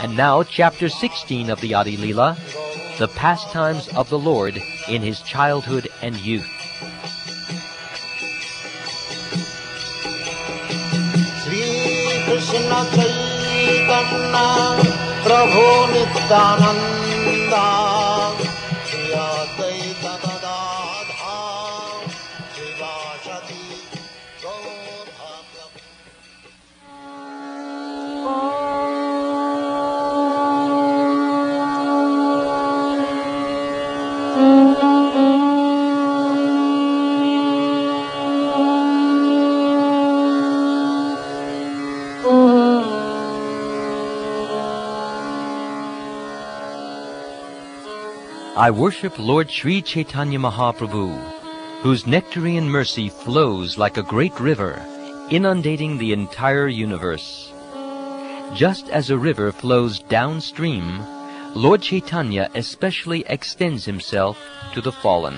And now, Chapter 16 of the Adi Leela, the pastimes of the Lord in his childhood and youth. Shri Krishna Caitanya Prabhu Nityananda Shri Advaita Gadadhar Shivasati Gaur Bhakta. I worship Lord Sri Chaitanya Mahaprabhu, whose nectarian mercy flows like a great river, inundating the entire universe. Just as a river flows downstream, Lord Chaitanya especially extends himself to the fallen.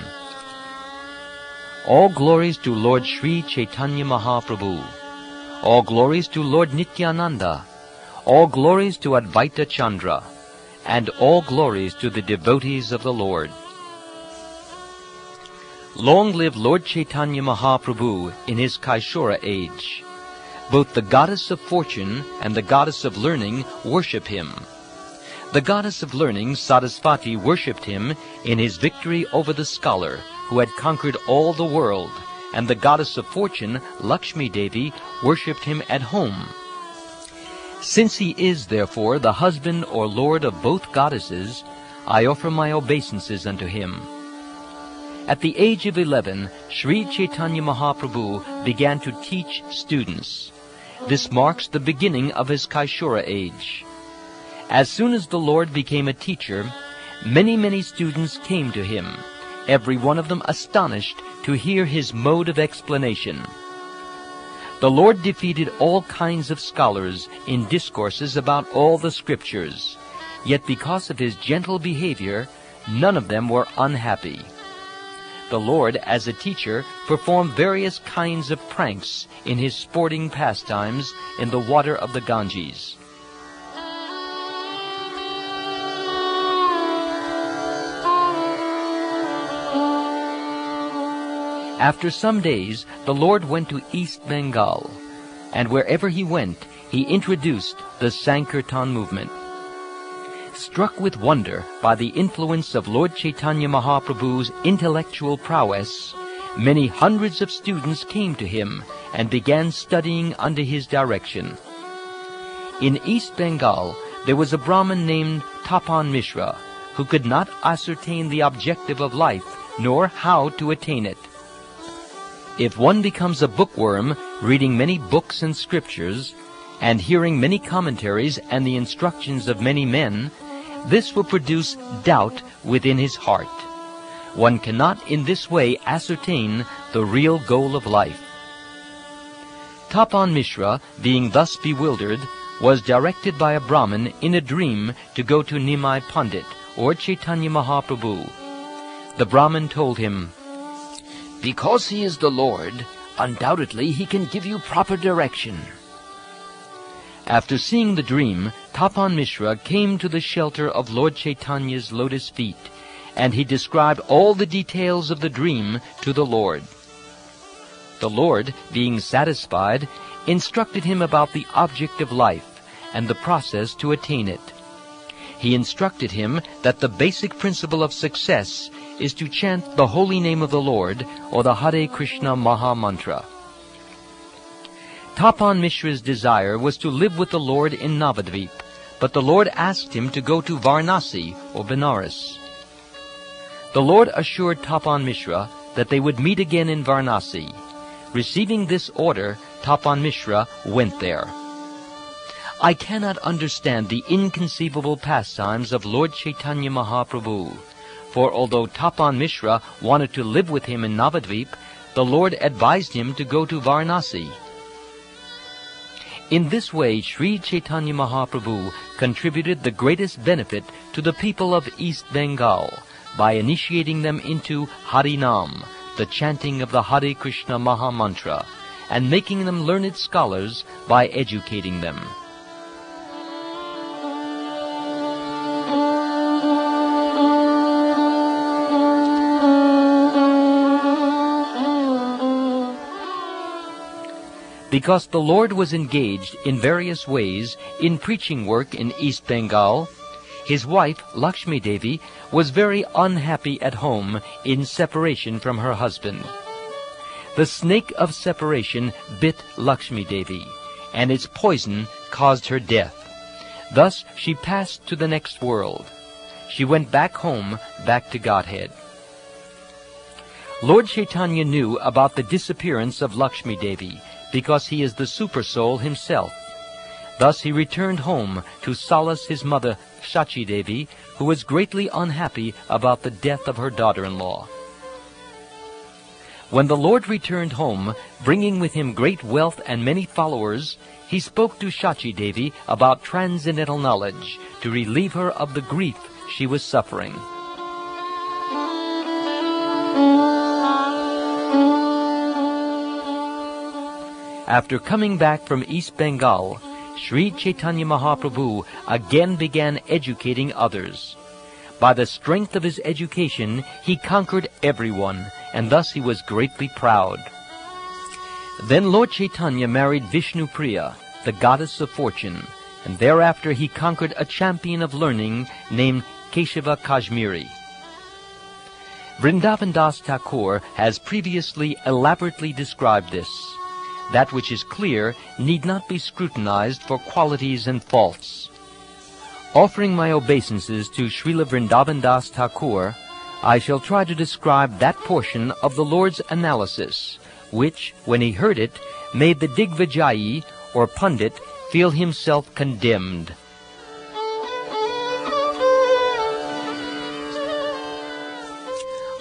All glories to Lord Sri Chaitanya Mahaprabhu. All glories to Lord Nityananda. All glories to Advaita Chandra. And all glories to the devotees of the Lord. Long live Lord Chaitanya Mahaprabhu in his Kaishora age. Both the goddess of fortune and the goddess of learning worship him. The goddess of learning, Sarasvati, worshipped him in his victory over the scholar who had conquered all the world, and the goddess of fortune, Lakshmi Devi, worshipped him at home. Since he is, therefore, the husband or lord of both goddesses, I offer my obeisances unto him. At the age of 11, Sri Chaitanya Mahaprabhu began to teach students. This marks the beginning of his Kaishora age. As soon as the Lord became a teacher, many students came to him, every one of them astonished to hear his mode of explanation. The Lord defeated all kinds of scholars in discourses about all the scriptures, yet because of his gentle behavior, none of them were unhappy. The Lord, as a teacher, performed various kinds of pranks in his sporting pastimes in the water of the Ganges. After some days, the Lord went to East Bengal, and wherever he went, he introduced the Sankirtan movement. Struck with wonder by the influence of Lord Chaitanya Mahaprabhu's intellectual prowess, many hundreds of students came to him and began studying under his direction. In East Bengal, there was a Brahmin named Tapan Mishra, who could not ascertain the objective of life, nor how to attain it. If one becomes a bookworm, reading many books and scriptures, and hearing many commentaries and the instructions of many men, this will produce doubt within his heart. One cannot in this way ascertain the real goal of life. Tapan Mishra, being thus bewildered, was directed by a Brahmin in a dream to go to Nimai Pandit, or Chaitanya Mahaprabhu. The Brahmin told him, "Because he is the Lord, undoubtedly he can give you proper direction." After seeing the dream, Tapan Mishra came to the shelter of Lord Chaitanya's lotus feet, and he described all the details of the dream to the Lord. The Lord, being satisfied, instructed him about the object of life and the process to attain it. He instructed him that the basic principle of success is to chant the holy name of the Lord, or the Hare Krishna Maha Mantra. Tapan Mishra's desire was to live with the Lord in Navadvip, but the Lord asked him to go to Varanasi, or Benares. The Lord assured Tapan Mishra that they would meet again in Varanasi. Receiving this order, Tapan Mishra went there. I cannot understand the inconceivable pastimes of Lord Chaitanya Mahaprabhu, for although Tapan Mishra wanted to live with him in Navadvip, the Lord advised him to go to Varanasi. In this way, Sri Chaitanya Mahaprabhu contributed the greatest benefit to the people of East Bengal by initiating them into Harinam, the chanting of the Hare Krishna Maha Mantra, and making them learned scholars by educating them. Because the Lord was engaged in various ways in preaching work in East Bengal, his wife, Lakshmi Devi, was very unhappy at home in separation from her husband. The snake of separation bit Lakshmi Devi, and its poison caused her death. Thus she passed to the next world. She went back home, back to Godhead. Lord Chaitanya knew about the disappearance of Lakshmi Devi, because he is the Super-Soul himself. Thus he returned home to solace his mother, Shachi Devi, who was greatly unhappy about the death of her daughter-in-law. When the Lord returned home, bringing with him great wealth and many followers, he spoke to Shachi Devi about transcendental knowledge to relieve her of the grief she was suffering. After coming back from East Bengal, Sri Chaitanya Mahaprabhu again began educating others. By the strength of his education, he conquered everyone, and thus he was greatly proud. Then Lord Chaitanya married Vishnu Priya, the goddess of fortune, and thereafter he conquered a champion of learning named Keshava Kashmiri. Vrindavan Das Thakur has previously elaborately described this. That which is clear need not be scrutinized for qualities and faults. Offering my obeisances to Srila Vrindavan Das Thakur, I shall try to describe that portion of the Lord's analysis, which, when he heard it, made the Digvijayi, or Pundit, feel himself condemned.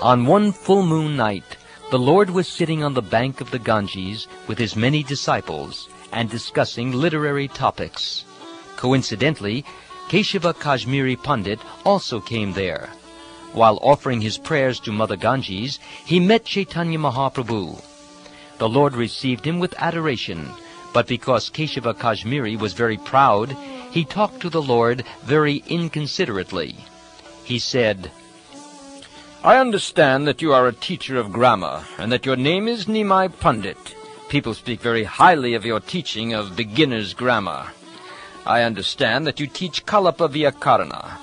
On one full moon night, the Lord was sitting on the bank of the Ganges with his many disciples and discussing literary topics. Coincidentally, Keshava Kashmiri Pandit also came there. While offering his prayers to Mother Ganges, he met Chaitanya Mahaprabhu. The Lord received him with adoration, but because Keshava Kashmiri was very proud, he talked to the Lord very inconsiderately. He said, "I understand that you are a teacher of grammar, and that your name is Nimai Pandit. People speak very highly of your teaching of beginner's grammar. I understand that you teach Kalapa Vyakarana.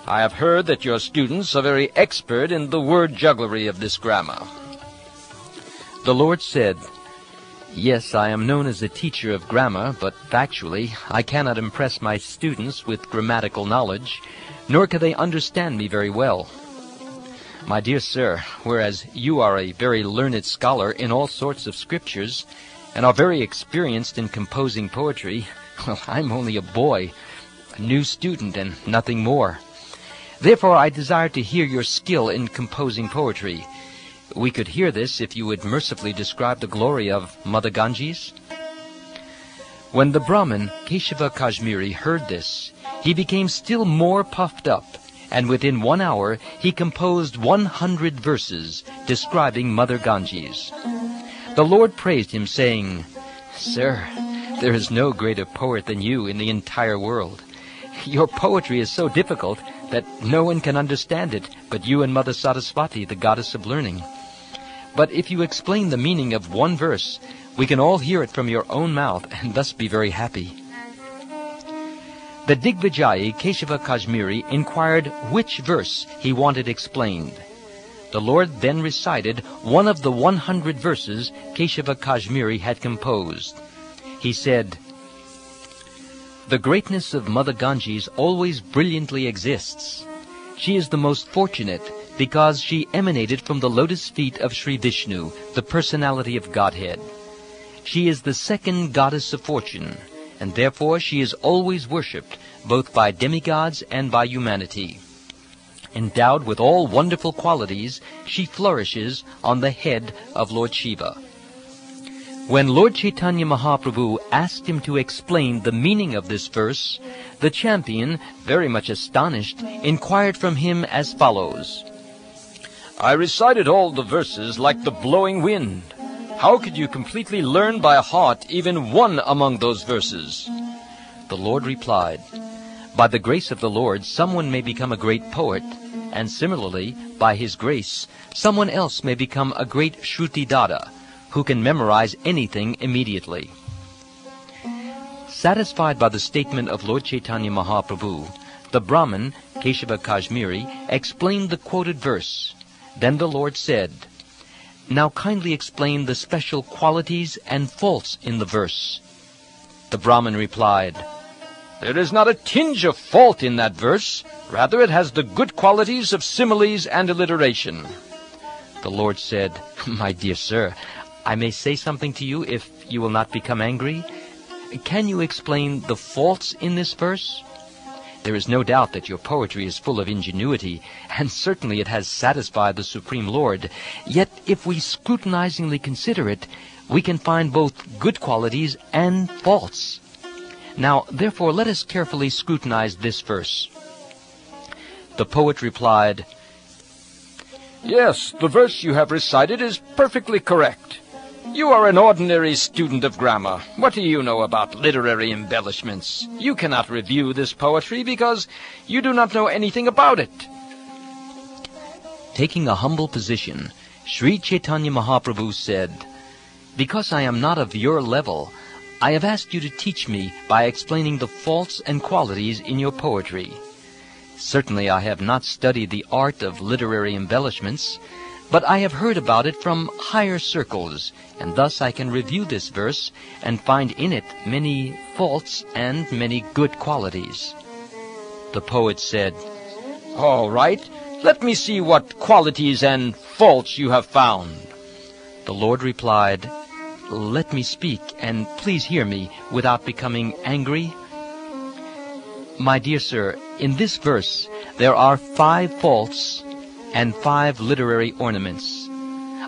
I have heard that your students are very expert in the word jugglery of this grammar." The Lord said, "Yes, I am known as a teacher of grammar, but factually I cannot impress my students with grammatical knowledge, nor can they understand me very well. My dear sir, whereas you are a very learned scholar in all sorts of scriptures, and are very experienced in composing poetry, well, I'm only a boy, a new student, and nothing more. Therefore I desire to hear your skill in composing poetry. We could hear this if you would mercifully describe the glory of Mother Ganges." When the Brahmin, Keshava Kashmiri, heard this, he became still more puffed up, and within 1 hour he composed 100 verses describing Mother Ganges. The Lord praised him, saying, "Sir, there is no greater poet than you in the entire world. Your poetry is so difficult that no one can understand it but you and Mother Saraswati, the goddess of learning. But if you explain the meaning of one verse, we can all hear it from your own mouth and thus be very happy." The Digvijayi, Keshava Kashmiri, inquired which verse he wanted explained. The Lord then recited one of the 100 verses Keshava Kashmiri had composed. He said, "The greatness of Mother Ganges always brilliantly exists. She is the most fortunate because she emanated from the lotus feet of Sri Vishnu, the personality of Godhead. She is the second goddess of fortune, and therefore she is always worshipped both by demigods and by humanity. Endowed with all wonderful qualities, she flourishes on the head of Lord Shiva." When Lord Chaitanya Mahaprabhu asked him to explain the meaning of this verse, the champion, very much astonished, inquired from him as follows: "I recited all the verses like the blowing wind. How could you completely learn by heart even one among those verses?" The Lord replied, "By the grace of the Lord, someone may become a great poet, and similarly, by his grace, someone else may become a great Shruti Dada, who can memorize anything immediately." Satisfied by the statement of Lord Chaitanya Mahaprabhu, the Brahmin, Keshava Kashmiri, explained the quoted verse. Then the Lord said, "Now kindly explain the special qualities and faults in the verse." The Brahmin replied, "There is not a tinge of fault in that verse. Rather, it has the good qualities of similes and alliteration." The Lord said, "My dear sir, I may say something to you if you will not become angry. Can you explain the faults in this verse? There is no doubt that your poetry is full of ingenuity, and certainly it has satisfied the Supreme Lord. Yet if we scrutinizingly consider it, we can find both good qualities and faults. Now, therefore, let us carefully scrutinize this verse." The poet replied, "Yes, the verse you have recited is perfectly correct. You are an ordinary student of grammar. What do you know about literary embellishments? You cannot review this poetry because you do not know anything about it." Taking a humble position, Sri Chaitanya Mahaprabhu said, "Because I am not of your level, I have asked you to teach me by explaining the faults and qualities in your poetry. Certainly I have not studied the art of literary embellishments, but I have heard about it from higher circles, and thus I can review this verse and find in it many faults and many good qualities." The poet said, "All right, let me see what qualities and faults you have found." The Lord replied, "Let me speak, and please hear me without becoming angry. My dear sir, in this verse there are 5 faults and 5 literary ornaments.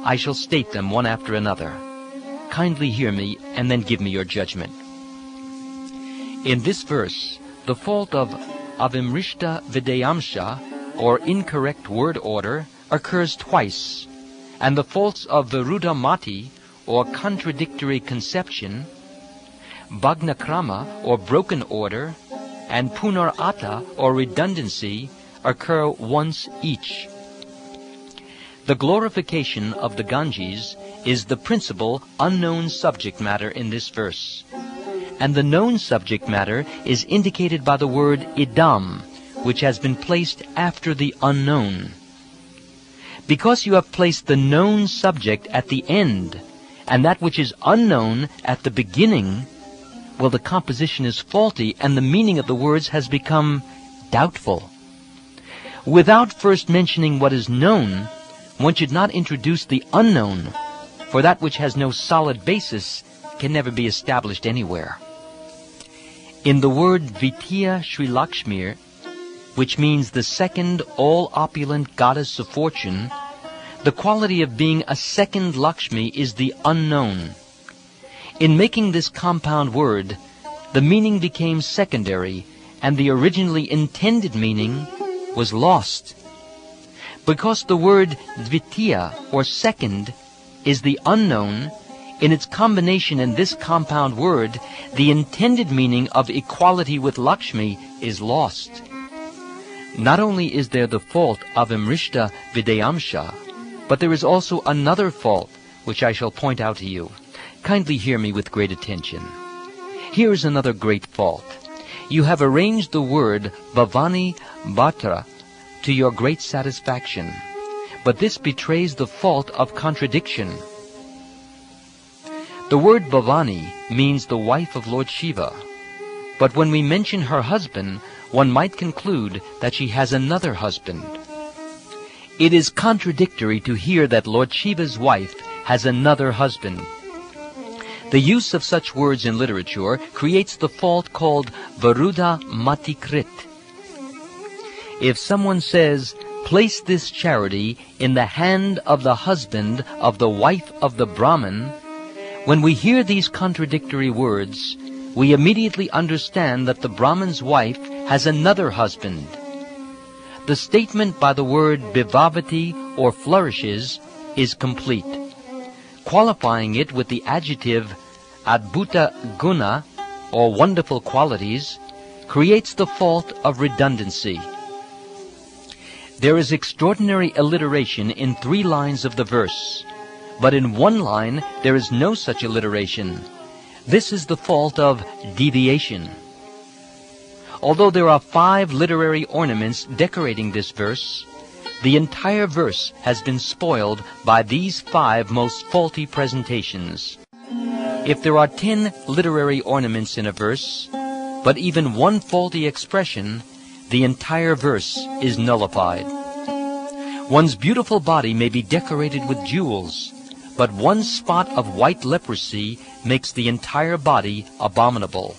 I shall state them one after another. Kindly hear me, and then give me your judgment. In this verse, the fault of avimrishta videyamsha, or incorrect word order, occurs twice, and the faults of virudhamati, or contradictory conception, bhagnakrama, or broken order, and punarata, or redundancy, occur once each. The glorification of the Ganges is the principal unknown subject matter in this verse, and the known subject matter is indicated by the word idam, which has been placed after the unknown. Because you have placed the known subject at the end, and that which is unknown at the beginning, well, the composition is faulty, and the meaning of the words has become doubtful. Without first mentioning what is known, one should not introduce the unknown, for that which has no solid basis can never be established anywhere. In the word Vitiya Sri Lakshmi, which means the second all-opulent goddess of fortune, the quality of being a second Lakshmi is the unknown. In making this compound word, the meaning became secondary, and the originally intended meaning was lost. Because the word Dvitiya, or second, is the unknown, in its combination in this compound word, the intended meaning of equality with Lakshmi is lost. Not only is there the fault of Imrishta Videyamsha, but there is also another fault which I shall point out to you. Kindly hear me with great attention. Here is another great fault. You have arranged the word Bhavani Bhatra to your great satisfaction, but this betrays the fault of contradiction. The word Bhavani means the wife of Lord Shiva, but when we mention her husband, one might conclude that she has another husband. It is contradictory to hear that Lord Shiva's wife has another husband. The use of such words in literature creates the fault called Varuda Matikrit. If someone says, "Place this charity in the hand of the husband of the wife of the Brahmin," when we hear these contradictory words, we immediately understand that the Brahmin's wife has another husband. The statement by the word bivavati, or flourishes, is complete. Qualifying it with the adjective adbhuta guna, or wonderful qualities, creates the fault of redundancy. There is extraordinary alliteration in 3 lines of the verse, but in one line there is no such alliteration. This is the fault of deviation. Although there are 5 literary ornaments decorating this verse, the entire verse has been spoiled by these 5 most faulty presentations. If there are 10 literary ornaments in a verse, but even one faulty expression, the entire verse is nullified. One's beautiful body may be decorated with jewels, but one spot of white leprosy makes the entire body abominable.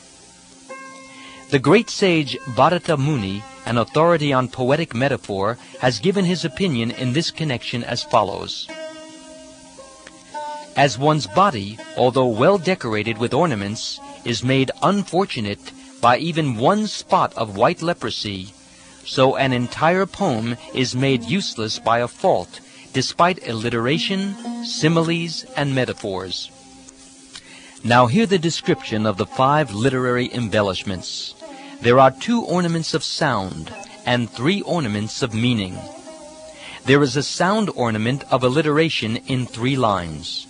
The great sage Bharata Muni, an authority on poetic metaphor, has given his opinion in this connection as follows. As one's body, although well decorated with ornaments, is made unfortunate by even one spot of white leprosy, so an entire poem is made useless by a fault, despite alliteration, similes, and metaphors. Now hear the description of the 5 literary embellishments. There are 2 ornaments of sound and 3 ornaments of meaning. There is a sound ornament of alliteration in 3 lines.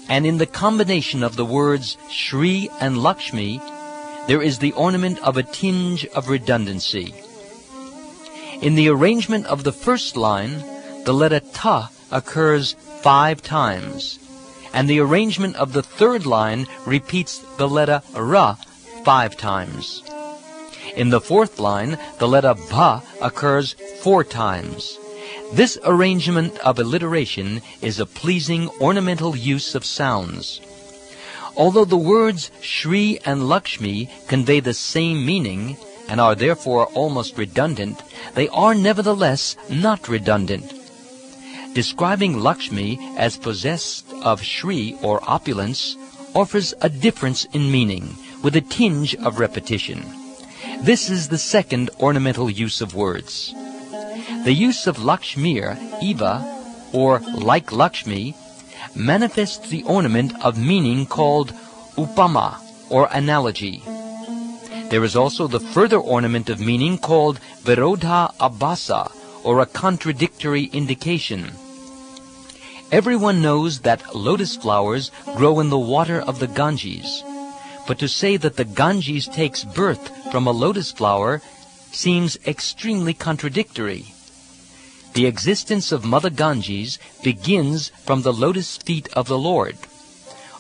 And in the combination of the words Shri and Lakshmi, there is the ornament of a tinge of redundancy. In the arrangement of the first line, the letter Ta occurs 5 times, and the arrangement of the third line repeats the letter Ra 5 times. In the fourth line, the letter Bha occurs 4 times. This arrangement of alliteration is a pleasing ornamental use of sounds. Although the words Shri and Lakshmi convey the same meaning and are therefore almost redundant, they are nevertheless not redundant. Describing Lakshmi as possessed of Shri or opulence offers a difference in meaning with a tinge of repetition. This is the second ornamental use of words. The use of Lakshmir, Eva, or like Lakshmi, manifests the ornament of meaning called upama, or analogy. There is also the further ornament of meaning called virodha abhasa, or a contradictory indication. Everyone knows that lotus flowers grow in the water of the Ganges, but to say that the Ganges takes birth from a lotus flower seems extremely contradictory. The existence of Mother Ganges begins from the lotus feet of the Lord.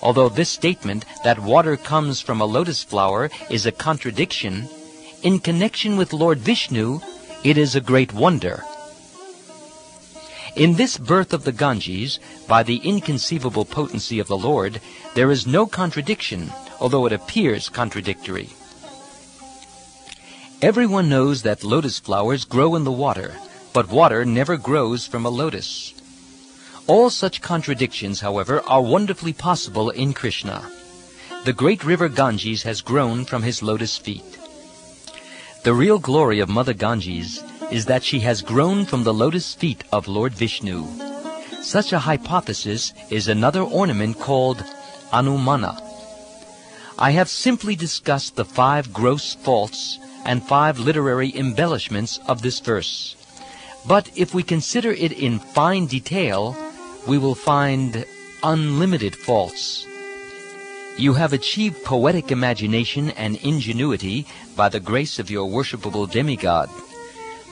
Although this statement that water comes from a lotus flower is a contradiction, in connection with Lord Vishnu, it is a great wonder. In this birth of the Ganges, by the inconceivable potency of the Lord, there is no contradiction, although it appears contradictory. Everyone knows that lotus flowers grow in the water, but water never grows from a lotus. All such contradictions, however, are wonderfully possible in Krishna. The great river Ganges has grown from his lotus feet. The real glory of Mother Ganges is that she has grown from the lotus feet of Lord Vishnu. Such a hypothesis is another ornament called Anumana. I have simply discussed the 5 gross faults and 5 literary embellishments of this verse. But if we consider it in fine detail, we will find unlimited faults. You have achieved poetic imagination and ingenuity by the grace of your worshipable demigod.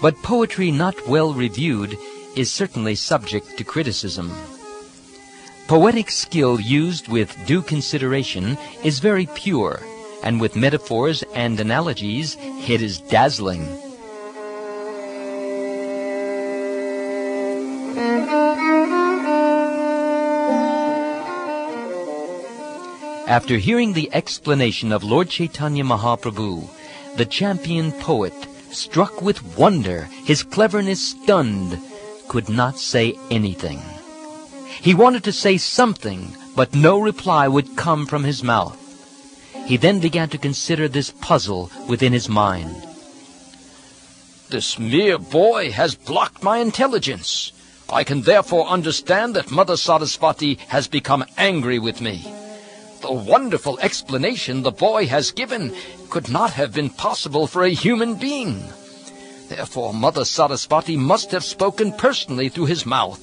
But poetry not well reviewed is certainly subject to criticism. Poetic skill used with due consideration is very pure, and with metaphors and analogies it is dazzling. After hearing the explanation of Lord Caitanya Mahaprabhu, the champion poet, struck with wonder, his cleverness stunned, could not say anything. He wanted to say something, but no reply would come from his mouth. He then began to consider this puzzle within his mind. This mere boy has blocked my intelligence. I can therefore understand that Mother Saraswati has become angry with me. The wonderful explanation the boy has given could not have been possible for a human being. Therefore, Mother Saraswati must have spoken personally through his mouth.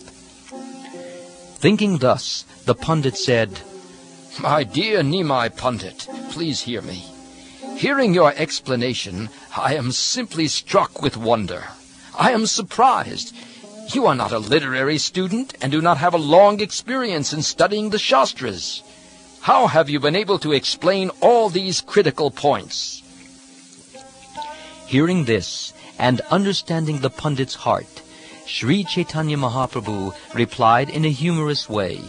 Thinking thus, the pundit said, My dear Nimai Pandit, please hear me. Hearing your explanation, I am simply struck with wonder. I am surprised. You are not a literary student and do not have a long experience in studying the Shastras. How have you been able to explain all these critical points? Hearing this and understanding the Pandit's heart, Sri Chaitanya Mahaprabhu replied in a humorous way,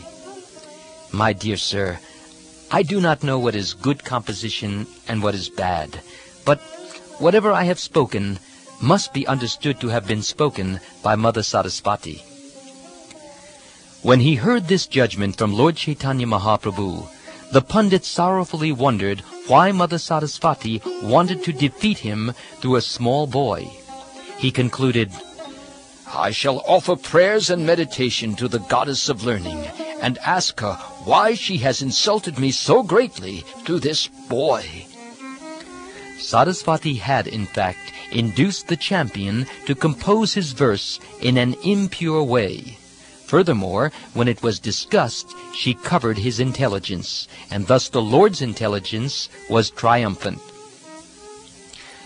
"My dear sir, I do not know what is good composition and what is bad, but whatever I have spoken must be understood to have been spoken by Mother Saraswati." When he heard this judgment from Lord Chaitanya Mahaprabhu, the Pandit sorrowfully wondered why Mother Saraswati wanted to defeat him through a small boy. He concluded, I shall offer prayers and meditation to the goddess of learning and ask her why she has insulted me so greatly through this boy. Saraswati had, in fact, induced the champion to compose his verse in an impure way. Furthermore, when it was discussed, she covered his intelligence, and thus the Lord's intelligence was triumphant.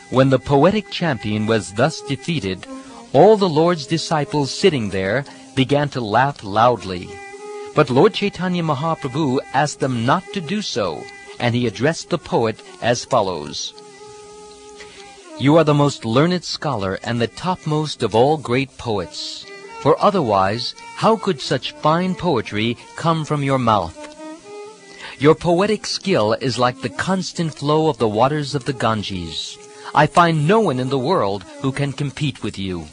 When the poetic champion was thus defeated, all the Lord's disciples sitting there began to laugh loudly. But Lord Chaitanya Mahaprabhu asked them not to do so, and he addressed the poet as follows. "You are the most learned scholar and the topmost of all great poets. For otherwise, how could such fine poetry come from your mouth? Your poetic skill is like the constant flow of the waters of the Ganges. I find no one in the world who can compete with you.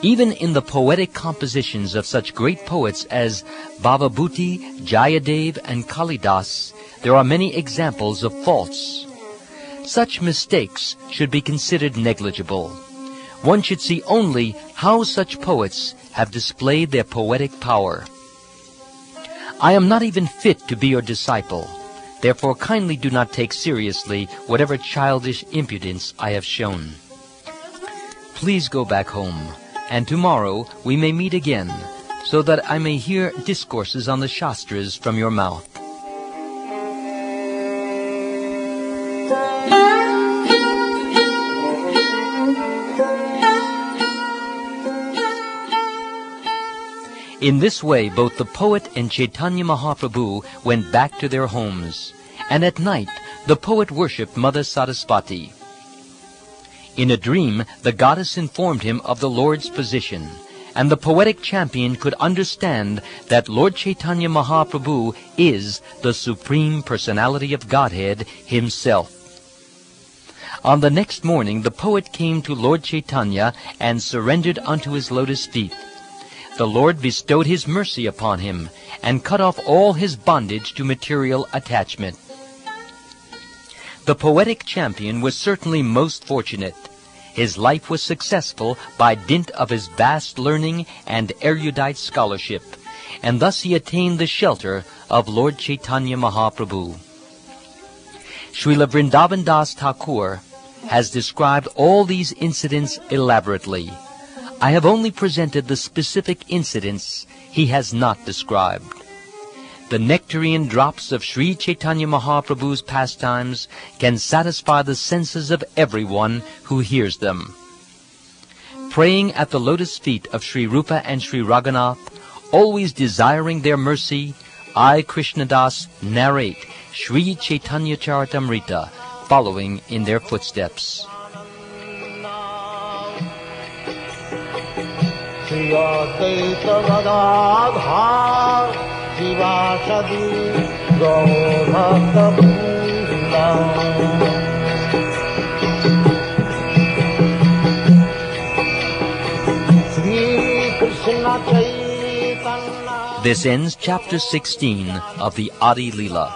Even in the poetic compositions of such great poets as Bhavabhuti, Jayadev, and Kalidas, there are many examples of faults. Such mistakes should be considered negligible. One should see only how such poets have displayed their poetic power. I am not even fit to be your disciple. Therefore kindly do not take seriously whatever childish impudence I have shown. Please go back home, and tomorrow we may meet again, so that I may hear discourses on the Shastras from your mouth." In this way, both the poet and Chaitanya Mahaprabhu went back to their homes, and at night the poet worshipped Mother Saraswati. In a dream, the goddess informed him of the Lord's position, and the poetic champion could understand that Lord Chaitanya Mahaprabhu is the Supreme Personality of Godhead himself. On the next morning, the poet came to Lord Chaitanya and surrendered unto his lotus feet. The Lord bestowed his mercy upon him and cut off all his bondage to material attachment. The poetic champion was certainly most fortunate. His life was successful by dint of his vast learning and erudite scholarship, and thus he attained the shelter of Lord Chaitanya Mahaprabhu. Srila Vrindavan Das Thakur has described all these incidents elaborately. I have only presented the specific incidents he has not described. The nectarian drops of Sri Chaitanya Mahaprabhu's pastimes can satisfy the senses of everyone who hears them. Praying at the lotus feet of Sri Rupa and Sri Raghunath, always desiring their mercy, I, Krishnadas, narrate Sri Caitanya Caritamrta, following in their footsteps. This ends chapter 16 of the Adi Leela.